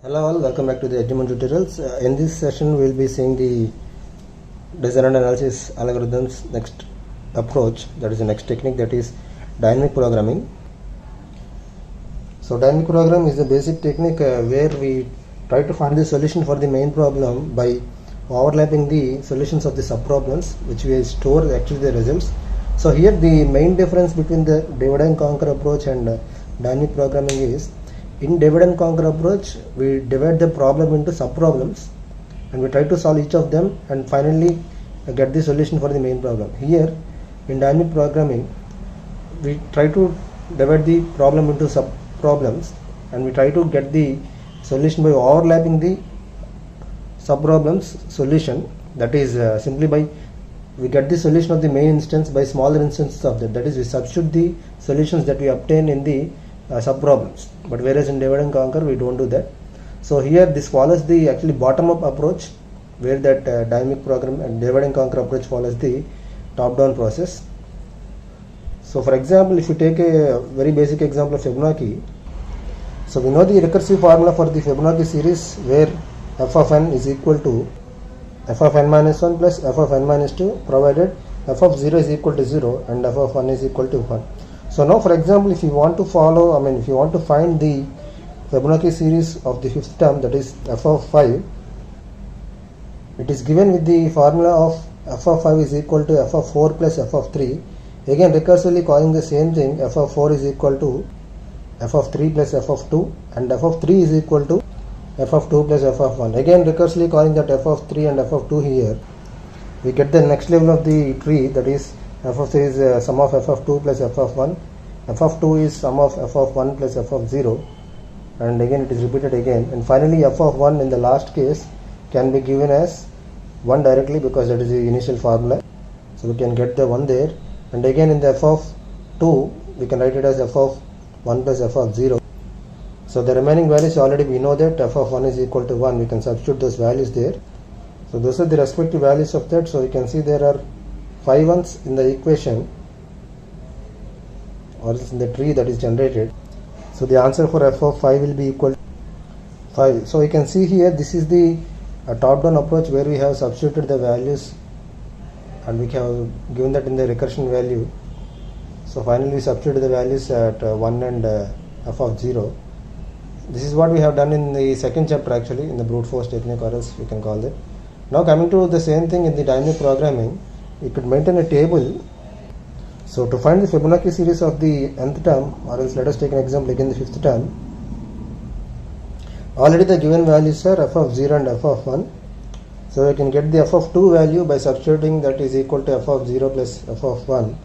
Hello all, welcome back to the Edgemon tutorials. In this session we will be seeing the design and analysis algorithms next approach, that is the next technique, that is dynamic programming. So dynamic program is the basic technique where we try to find the solution for the main problem by overlapping the solutions of the subproblems which we store actually the results. So here the main difference between the divide and conquer approach and dynamic programming is, in divide and conquer approach, we divide the problem into subproblems and we try to solve each of them and finally get the solution for the main problem. Here, in dynamic programming, we try to divide the problem into subproblems and we try to get the solution by overlapping the subproblems solution. That is simply by we get the solution of the main instance by smaller instances of that. That is, we substitute the solutions that we obtain in the subproblems, but whereas in divide and conquer we don't do that. So here this follows the actually bottom-up approach, where that dynamic program and divide and conquer approach follows the top-down process. So for example, if you take a very basic example of Fibonacci, so we know the recursive formula for the Fibonacci series where f of n is equal to f of n minus 1 plus f of n minus 2 provided f of 0 is equal to 0 and f of 1 is equal to 1. So now for example, if you want to if you want to find the Fibonacci series of the fifth term, that is f of 5, it is given with the formula of f of 5 is equal to f of 4 plus f of 3. Again recursively calling the same thing, f of 4 is equal to f of 3 plus f of 2 and f of 3 is equal to f of 2 plus f of 1. Again recursively calling that f of 3 and f of 2 here. We get the next level of the tree, that is f of 3 is sum of f of 2 plus f of 1, f of 2 is sum of f of 1 plus f of 0, and again it is repeated again, and finally f of 1 in the last case can be given as 1 directly because that is the initial formula, so we can get the 1 there, and again in the f of 2 we can write it as f of 1 plus f of 0. So the remaining values already we know that f of 1 is equal to 1, we can substitute those values there. So those are the respective values of that. So you can see there are 5 ones in the equation or in the tree that is generated. So the answer for f of 5 will be equal to 5. So you can see here this is the top-down approach where we have substituted the values and we have given that in the recursion value. So finally we substituted the values at 1 and f of 0. This is what we have done in the second chapter actually, in the brute force technique, or else we can call it. Now coming to the same thing in the dynamic programming, we could maintain a table. So to find the Fibonacci series of the nth term, or else let us take an example again the fifth term. Already the given values are f of 0 and f of 1. So we can get the f of 2 value by substituting that is equal to f of 0 plus f of 1.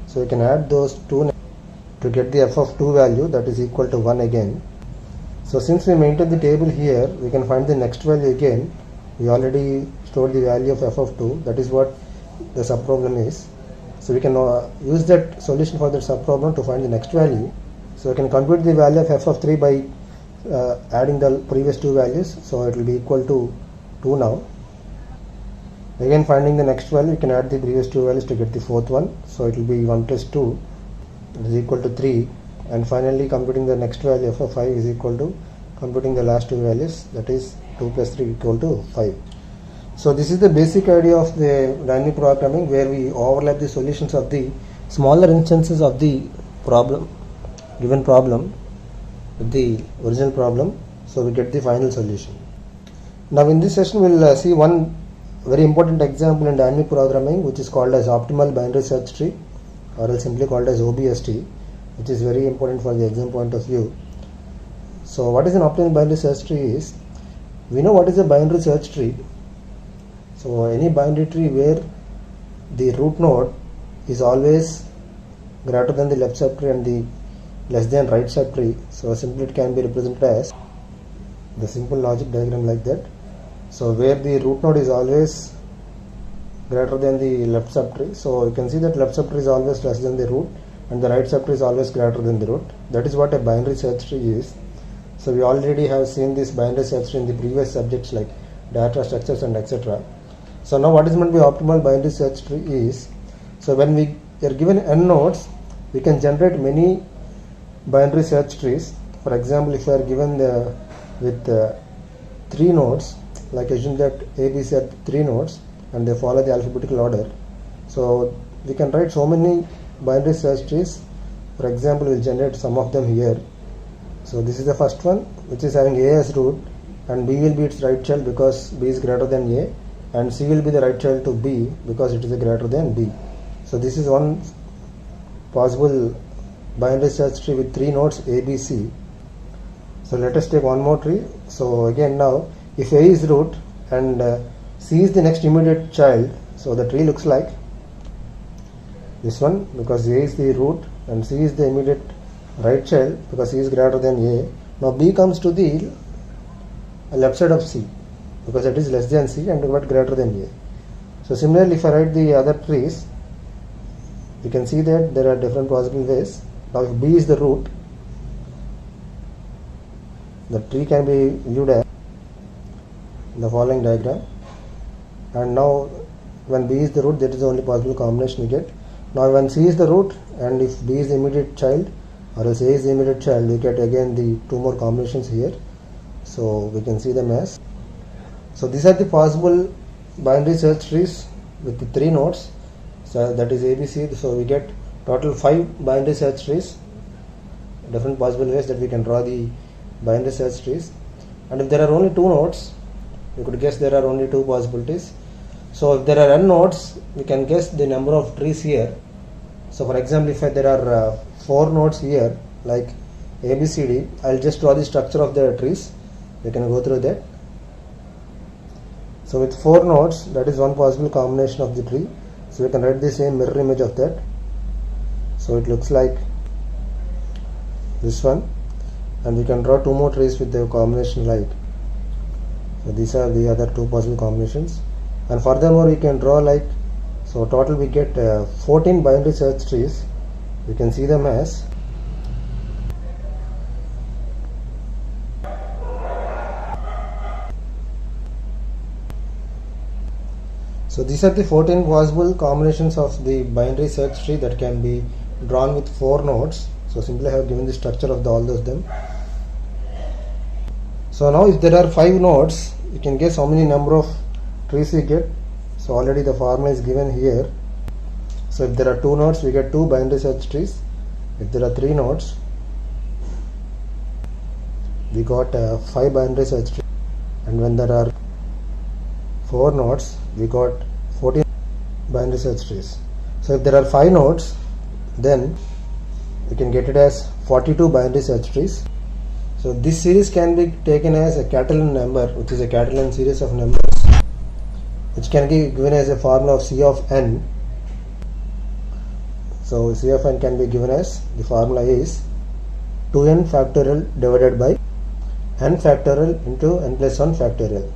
So we can add those two to get the f of 2 value, that is equal to 1 again. So since we maintain the table here, we can find the next value again. We already stored the value of f of 2, that is what the subproblem is. So we can use that solution for that subproblem to find the next value. So we can compute the value of f of 3 by adding the previous two values. So it will be equal to 2 now. Again finding the next value, you can add the previous two values to get the fourth one. So it will be 1 plus 2 is equal to 3. And finally computing the next value f of 5 is equal to computing the last two values, that is 2 plus 3 equal to 5. So this is the basic idea of the dynamic programming, where we overlap the solutions of the smaller instances of the given problem with the original problem, so we get the final solution. Now in this session we will see one very important example in dynamic programming, which is called as optimal binary search tree, or else simply called as OBST, which is very important for the exam point of view. So what is an optimal binary search tree is, we know what is a binary search tree. So any binary tree where the root node is always greater than the left subtree and the less than right subtree. So simply it can be represented as the simple logic diagram like that. So where the root node is always greater than the left subtree. So you can see that left subtree is always less than the root and the right subtree is always greater than the root. That is what a binary search tree is. So we already have seen this binary search tree in the previous subjects like data structures and etc. So now what is meant by optimal binary search tree is, so when we are given n nodes, we can generate many binary search trees. For example, if we are given with three nodes, like assume that ABC are three nodes and they follow the alphabetical order. So we can write so many binary search trees. For example, we'll generate some of them here. So this is the first one, which is having A as root, and B will be its right child because B is greater than A, and C will be the right child to B because it is greater than B. So this is one possible binary search tree with three nodes A, B, C. So let us take one more tree. So again, now if A is root and C is the next immediate child, so the tree looks like this one because A is the root and C is the immediate right child because C is greater than A. Now B comes to the left side of C because it is less than C and but greater than A. So similarly, if I write the other trees, you can see that there are different possible ways. Now if B is the root, the tree can be viewed as the following diagram. And now when B is the root, that is the only possible combination we get. Now when C is the root and if B is the immediate child or else A is the immediate child, we get again the two more combinations here. So we can see them as. So these are the possible binary search trees with the three nodes. So that is ABC. So we get total 5 binary search trees, different possible ways that we can draw the binary search trees. And if there are only 2 nodes, you could guess there are only 2 possibilities. So if there are n nodes, we can guess the number of trees here. So for example, if there are 4 nodes here like ABCD, I'll just draw the structure of the trees. We can go through that. So with 4 nodes, that is one possible combination of the tree. So we can write the same mirror image of that. So it looks like this one, and we can draw 2 more trees with the combination like. So these are the other 2 possible combinations, and furthermore we can draw like, so total we get 14 binary search trees. We can see them as. So these are the 14 possible combinations of the binary search tree that can be drawn with 4 nodes. So simply I have given the structure of all those them. So now if there are 5 nodes, you can guess how many number of trees we get. So already the formula is given here. So if there are 2 nodes, we get 2 binary search trees. If there are 3 nodes, we got 5 binary search trees. And when there are 4 nodes, we got 14 binary search trees. So if there are 5 nodes, then we can get it as 42 binary search trees. So this series can be taken as a Catalan number, which is a Catalan series of numbers, which can be given as a formula of C of n. So C of n can be given as, the formula is 2n factorial divided by n factorial into n plus 1 factorial.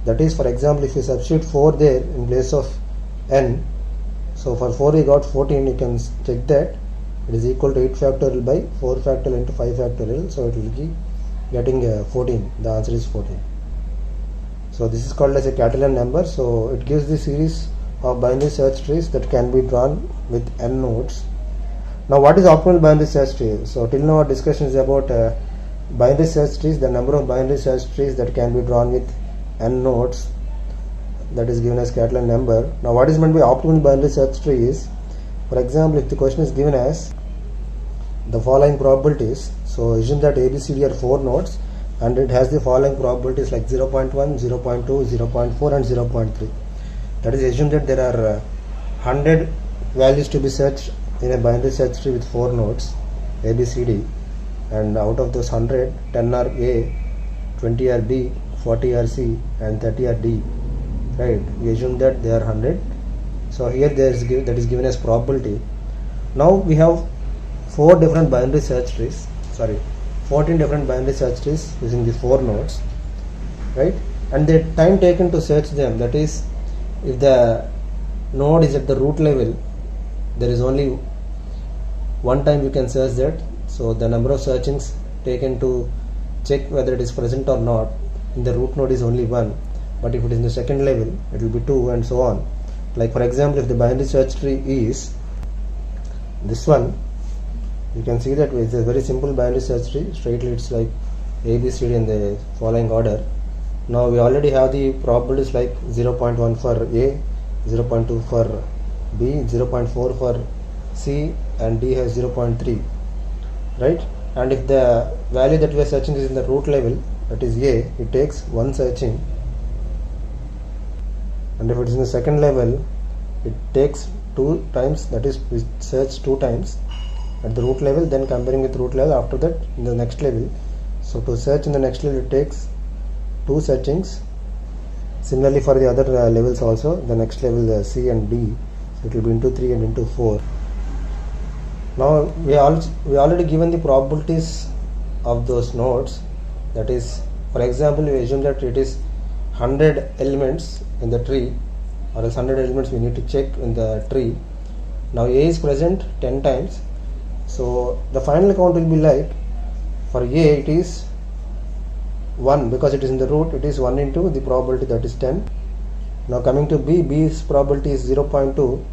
That is, for example, if you substitute 4 there in place of n, so for 4 we got 14, you can check that it is equal to 8 factorial by 4 factorial into 5 factorial, so it will be getting 14. The answer is 14. So this is called as a Catalan number. So it gives the series of binary search trees that can be drawn with n nodes. Now what is optimal binary search tree? So till now our discussion is about binary search trees, the number of binary search trees that can be drawn with n nodes, that is given as Catalan number. Now what is meant by optimal binary search tree is, for example, if the question is given as the following probabilities, so assume that ABCD are 4 nodes and it has the following probabilities like 0.1, 0.2, 0.4 and 0.3. That is, assume that there are 100 values to be searched in a binary search tree with 4 nodes ABCD, and out of those 100, 10 are A, 20 are B, 40 are C and 30 are D. Right, we assume that they are 100. So here that is given as probability. Now we have 14 different binary search trees using the 4 nodes, right? And the time taken to search them, that is, if the node is at the root level, there is only one time you can search that. So the number of searchings taken to check whether it is present or not in the root node is only 1. But if it is in the second level, it will be 2 and so on. Like for example, if the binary search tree is this one, you can see that it's a very simple binary search tree. Straightly it's like ABCD in the following order. Now we already have the probabilities like 0.1 for A, 0.2 for B, 0.4 for C, and D has 0.3, right? And if the value that we are searching is in the root level, that is A, it takes one searching, and if it is in the second level, it takes 2 times, that is we search 2 times at the root level, then comparing with root level, after that in the next level. So to search in the next level, it takes 2 searchings. Similarly for the other levels also, the next level C and D, so it will be into 3 and into 4. Now we already given the probabilities of those nodes, that is, for example, we assume that it is 100 elements in the tree, or else 100 elements we need to check in the tree. Now A is present 10 times, so the final count will be like, for A it is 1, because it is in the root, it is 1 into the probability, that is 10. Now coming to B, B's probability is 0.2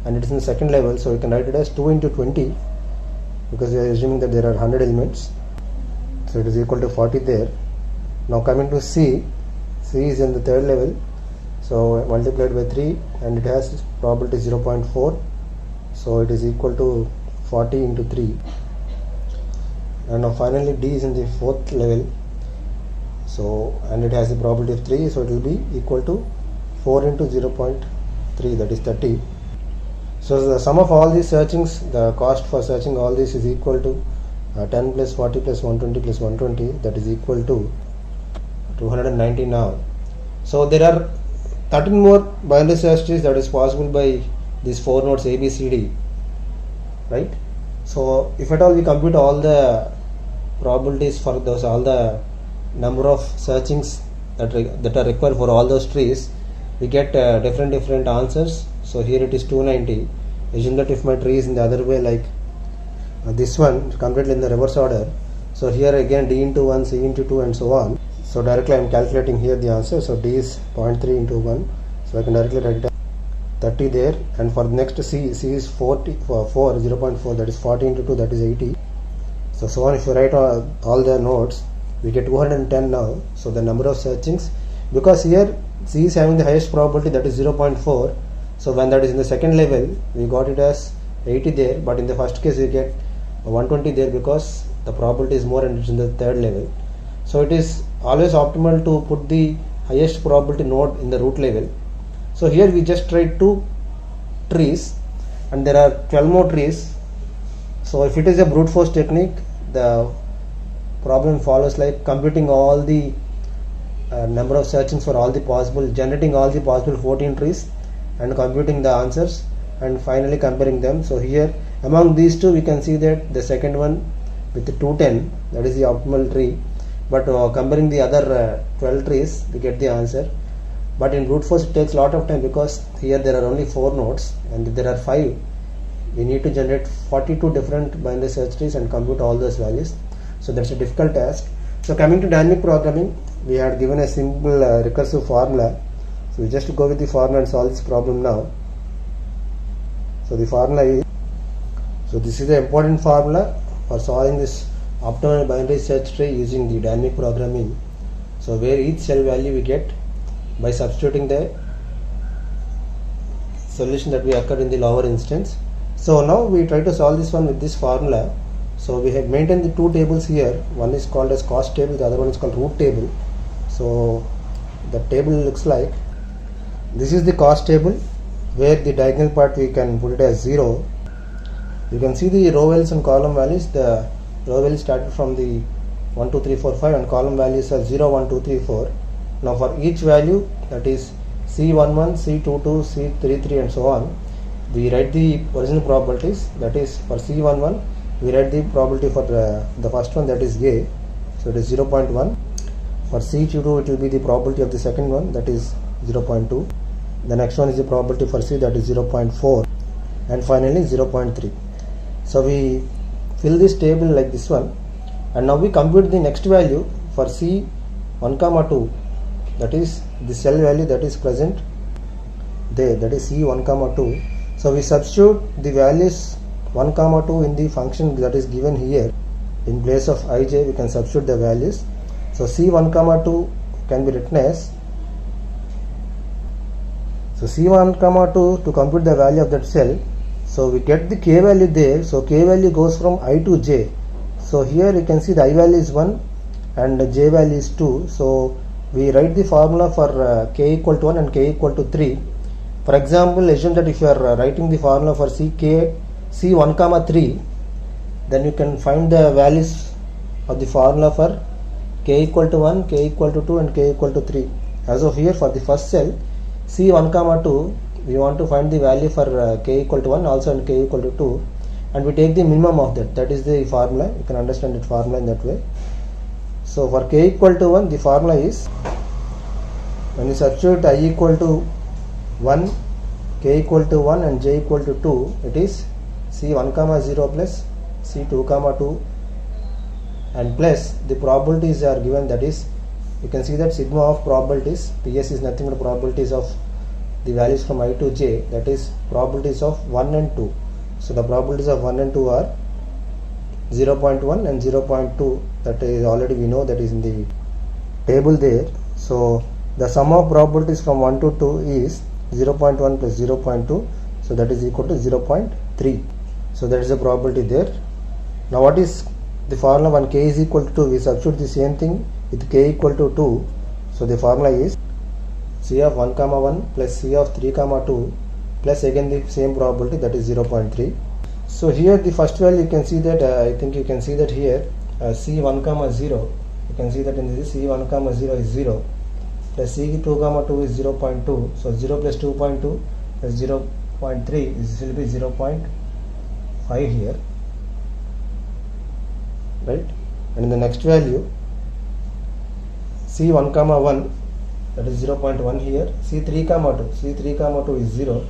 and it is in the second level, so we can write it as 2 into 20, because we are assuming that there are 100 elements, so it is equal to 40 there. Now coming to C, C is in the third level, so multiplied by 3 and it has probability 0.4, so it is equal to 40 into 3. And now finally D is in the fourth level, so and it has the probability of 3, so it will be equal to 4 into 0.3, that is 30. So the sum of all these searchings, the cost for searching all this is equal to 10 plus 40 plus 120 plus 120, that is equal to 290 now. So there are 13 more binary search trees that is possible by these 4 nodes A, B, C, D, right? So if at all we compute all the probabilities for those, all the number of searchings that are required for all those trees, we get different answers. So here it is 290. Assume that if my tree is in the other way, like this one, completely in the reverse order, so here again D into 1, C into 2 and so on. So directly I am calculating here the answer. So D is 0.3 into 1, so I can directly write it as 30 there. And for the next C, C is 40 for 4, 0.4, that is 40 into 2, that is 80. So on, if you write all the nodes, we get 210 now. So the number of searchings, because here C is having the highest probability, that is 0.4, so when that is in the second level, we got it as 80 there, but in the first case we get 120 there because the probability is more and it's in the third level. So it is always optimal to put the highest probability node in the root level. So here we just tried 2 trees and there are 12 more trees. So if it is a brute force technique, the problem follows like computing all the number of searchings for all the possible, generating all the possible 14 trees and computing the answers and finally comparing them. So here among these two we can see that the second one with the 210, that is the optimal tree, but comparing the other 12 trees we get the answer. But in brute force it takes a lot of time, because here there are only 4 nodes and there are 5. We need to generate 42 different binary search trees and compute all those values. So that's a difficult task. So coming to dynamic programming, we had given a simple recursive formula. So we just go with the formula and solve this problem now. So the formula is, so this is the important formula for solving this optimal binary search tree using the dynamic programming. So where each cell value we get by substituting the solution that we occurred in the lower instance. So now we try to solve this one with this formula. So we have maintained the 2 tables here. One is called as cost table, the other one is called root table. So the table looks like, this is the cost table, where the diagonal part we can put it as 0. You can see the row values and column values. The row values started from the 1, 2, 3, 4, 5 and column values are 0, 1, 2, 3, 4. Now for each value, that is C11, C22, C33 and so on, we write the original probabilities. That is for C11 we write the probability for the first one, that is A, so it is 0.1. For C22 it will be the probability of the second one, that is 0.2. The next one is the probability for C, that is 0.4, and finally 0.3. So we fill this table like this one, and now we compute the next value for C1, 2, that is the cell value that is present there, that is C1, 2. So we substitute the values 1, 2 in the function that is given here. In place of ij we can substitute the values. So C1, 2 can be written as, so C1 comma 2 to compute the value of that cell. So we get the k value there, so k value goes from I to j. So here you can see the I value is 1 and the j value is 2. So we write the formula for k equal to 1 and k equal to 3. For example, assume that if you are writing the formula for C1 comma 3, then you can find the values of the formula for k equal to 1, k equal to 2 and k equal to 3. As of here, for the first cell C1 comma 2, we want to find the value for k equal to 1 also and k equal to 2, and we take the minimum of that. That is the formula. You can understand that formula in that way. So for k equal to 1, the formula is, when you substitute I equal to 1, k equal to 1 and j equal to 2, it is C1 comma 0 plus C2 comma 2 and plus the probabilities are given, that is, you can see that sigma of probabilities, PS is nothing but probabilities of the values from I to j, that is probabilities of 1 and 2. So the probabilities of 1 and 2 are 0.1 and 0.2, that is already we know, that is in the table there. So the sum of probabilities from 1 to 2 is 0.1 plus 0.2, so that is equal to 0.3. So that is the probability there. Now what is the formula when k is equal to 2? We substitute the same thing with k equal to 2. So the formula is C of 1 comma 1 plus C of 3 comma 2 plus again the same probability, that is 0.3. So here the first value you can see that, I think you can see that here C1 comma 0, you can see that in this C1 comma 0 is 0 plus C2 comma 2 is 0.2. So 0 plus 2.2 plus 0.3, this will be 0.5 here, right? And in the next value C1 comma 1, that is 0.1 here, C3 comma 2, C3 comma 2 is 0,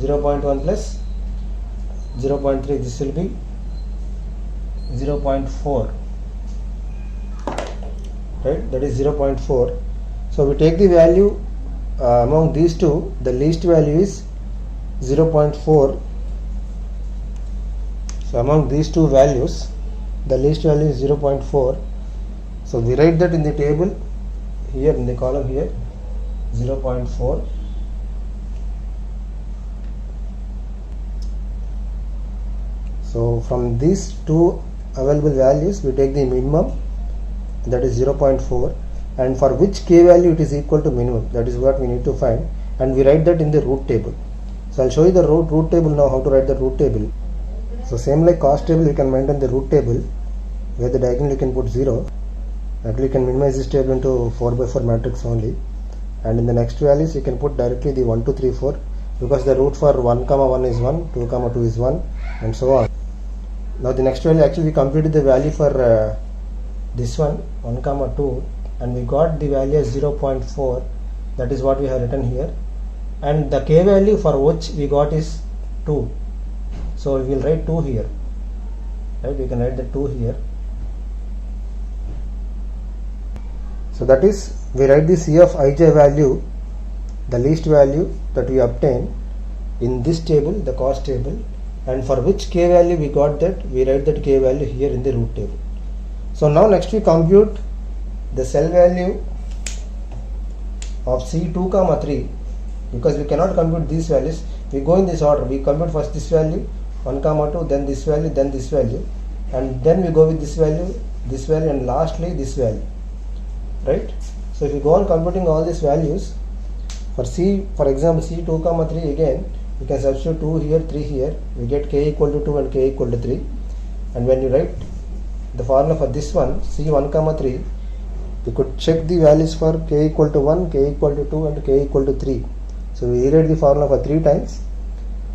0.1 plus 0.3, this will be 0.4, right? That is 0.4. So we take the value among these two, the least value is 0.4. So among these two values, the least value is 0.4. So we write that in the table here, in the column here, 0.4. So from these two available values, we take the minimum, that is 0.4, and for which k value it is equal to minimum, that is what we need to find, and we write that in the root table. So I'll show you the root table now, how to write the root table. So same like cost table, you can maintain the root table where the diagonal you can put 0. Actually you can minimize this table into 4x4 matrix only, and in the next values you can put directly the 1, 2, 3, 4, because the root for 1 comma 1 is 1, 2 comma 2 is 1, and so on. Now the next value, actually we computed the value for this one, 1 comma 2, and we got the value as 0.4, that is what we have written here, and the k value for which we got is 2. So we will write 2 here, right? We can write the 2 here. So that is, we write the C of ij value, the least value that we obtain in this table, the cost table, and for which k value we got that, we write that k value here in the root table. So now next we compute the cell value of C2 comma 3, because we cannot compute these values, we go in this order. We compute first this value 1 comma 2, then this value, then this value, and then we go with this value, and lastly this value, right? So if you go on computing all these values for C, for example C2 comma 3, again we can substitute 2 here, 3 here, we get k equal to 2 and k equal to 3, and when you write the formula for this one C1 comma 3, you could check the values for k equal to 1, k equal to 2 and k equal to 3. So we rewrite the formula for 3 times.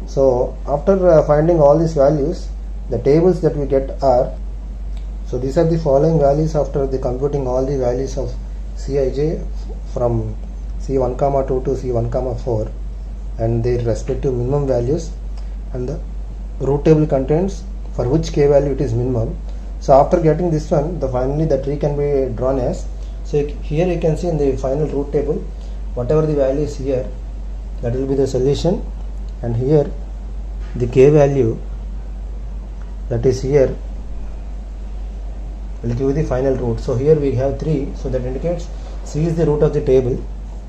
So after finding all these values, the tables that we get are, so these are the following values after the computing all the values of Cij from C1 comma 2 to C1 comma 4 and their respective minimum values, and the root table contains for which k value it is minimum. So after getting this one, finally the tree can be drawn as, so here you can see in the final root table whatever the value is here, that will be the solution, and here the k value that is here will give the final root. So here we have 3, so that indicates C is the root of the table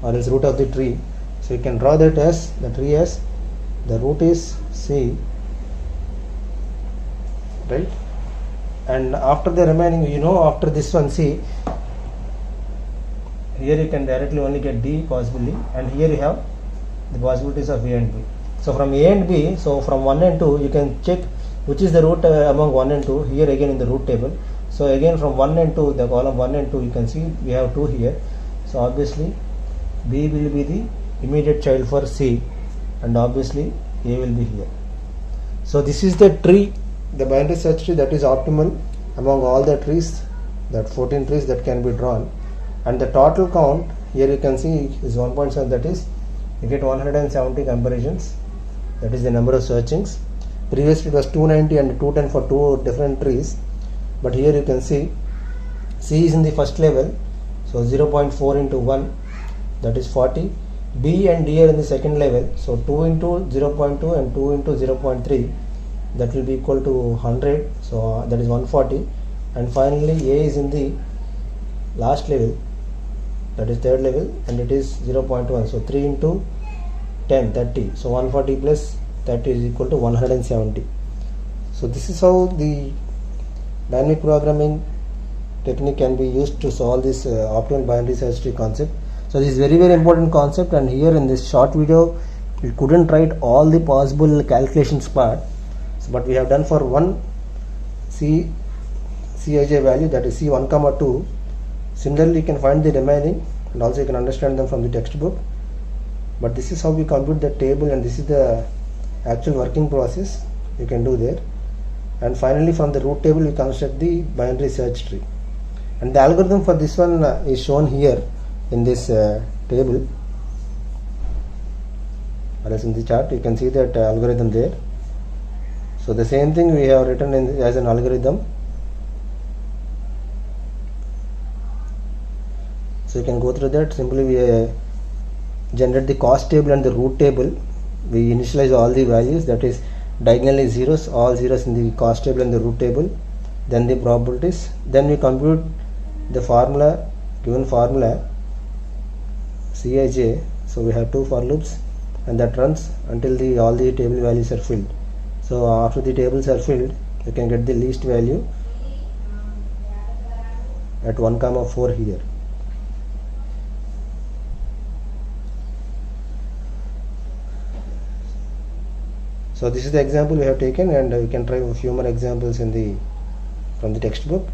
or else root of the tree. So you can draw that as the tree as the root is C, right? And after the remaining, after this one, see, here you can directly only get D possibly, and here you have the possibilities of A and B. So from A and B, so from 1 and 2, you can check which is the root among 1 and 2, here again in the root table. So again from 1 and 2, the column 1 and 2, you can see we have 2 here. So obviously B will be the immediate child for C, and obviously A will be here. So this is the tree, the binary search tree that is optimal among all the trees, that 14 trees that can be drawn. And the total count here you can see is 1.7, that is you get 170 comparisons, that is the number of searchings. Previously it was 290 and 210 for two different trees, but here you can see C is in the first level, so 0.4 into 1, that is 40. B and D are in the second level, so 2 into 0.2 and 2 into 0.3, that will be equal to 100, so that is 140. And finally A is in the last level, that is third level, and it is 0.1, so 3 into 10, 30, so 140 plus 30 is equal to 170. So this is how the dynamic programming technique can be used to solve this optimal binary search tree concept. So this is very important concept, and here in this short video we couldn't write all the possible calculations part, but we have done for one Cij value, that is C1, 2. Similarly you can find the remaining, and also you can understand them from the textbook. But this is how we compute the table, and this is the actual working process you can do there. And finally from the root table we construct the binary search tree, and the algorithm for this one is shown here in this table, or else in the chart you can see that algorithm there. So the same thing we have written in as an algorithm. So you can go through that. Simply we generate the cost table and the root table. We initialize all the values, that is diagonally zeros, all zeros in the cost table and the root table, then the probabilities. Then we compute the formula, given formula Cij. So we have two for loops, and that runs until all the table values are filled. So after the tables are filled, you can get the least value at 1, 4 here. So this is the example we have taken, and we can try a few more examples from the textbook.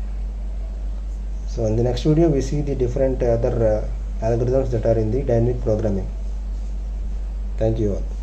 So in the next video we see the different other algorithms that are in the dynamic programming. Thank you all.